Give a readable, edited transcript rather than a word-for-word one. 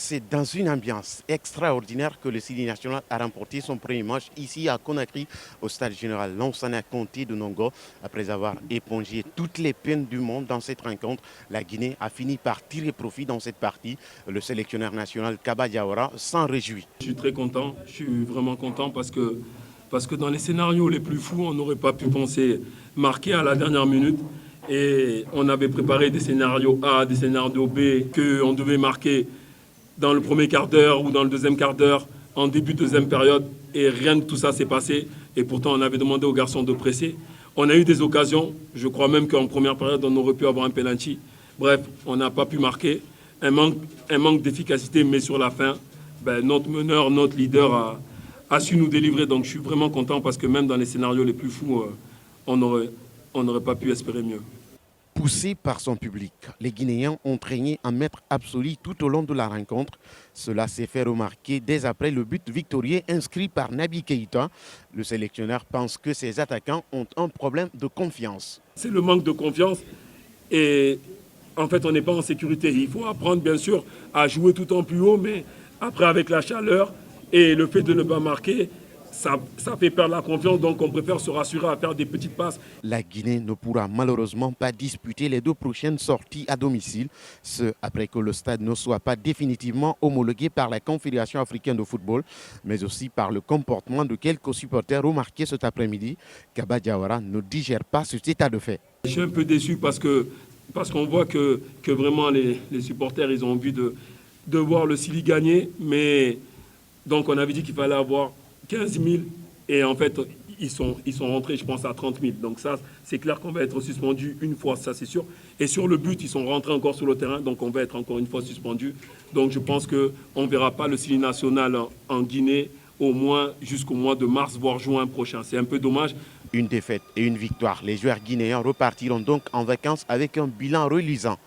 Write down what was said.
C'est dans une ambiance extraordinaire que le Sili National a remporté son premier match ici à Conakry, au stade général Lansana Conté de Nongo. Après avoir épongé toutes les peines du monde dans cette rencontre, la Guinée a fini par tirer profit dans cette partie. Le sélectionneur national Kaba Diawara s'en réjouit. Je suis très content, je suis vraiment content parce que dans les scénarios les plus fous, on n'aurait pas pu penser marquer à la dernière minute. Et on avait préparé des scénarios A, des scénarios B, qu'on devait marquer dans le premier quart d'heure ou dans le deuxième quart d'heure, en début de deuxième période. Et rien de tout ça s'est passé. Et pourtant, on avait demandé aux garçons de presser. On a eu des occasions. Je crois même qu'en première période, on aurait pu avoir un penalty. Bref, on n'a pas pu marquer. Un manque d'efficacité, mais sur la fin, notre meneur, notre leader a su nous délivrer. Donc je suis vraiment content parce que même dans les scénarios les plus fous, on n'aurait pas pu espérer mieux. Poussés par son public, les Guinéens ont régné en maître absolu tout au long de la rencontre. Cela s'est fait remarquer dès après le but victorieux inscrit par Naby Keïta. Le sélectionneur pense que ses attaquants ont un problème de confiance. C'est le manque de confiance et en fait on n'est pas en sécurité. Il faut apprendre bien sûr à jouer tout en plus haut, mais après avec la chaleur et le fait de ne pas marquer, ça fait perdre la confiance, donc on préfère se rassurer à faire des petites passes. La Guinée ne pourra malheureusement pas disputer les deux prochaines sorties à domicile, ce après que le stade ne soit pas définitivement homologué par la Confédération africaine de football, mais aussi par le comportement de quelques supporters remarqués cet après-midi. Kaba Diawara ne digère pas cet état de fait. Je suis un peu déçu parce qu'on voit que vraiment les supporters ils ont envie de voir le Sili gagner, mais donc on avait dit qu'il fallait avoir 15 000 et en fait ils sont rentrés je pense à 30 000. Donc ça c'est clair qu'on va être suspendu une fois, ça c'est sûr. Et sur le but ils sont rentrés encore sur le terrain, donc on va être encore une fois suspendu. Donc je pense qu'on ne verra pas le Sili national en Guinée au moins jusqu'au mois de mars voire juin prochain. C'est un peu dommage. Une défaite et une victoire. Les joueurs guinéens repartiront donc en vacances avec un bilan reluisant.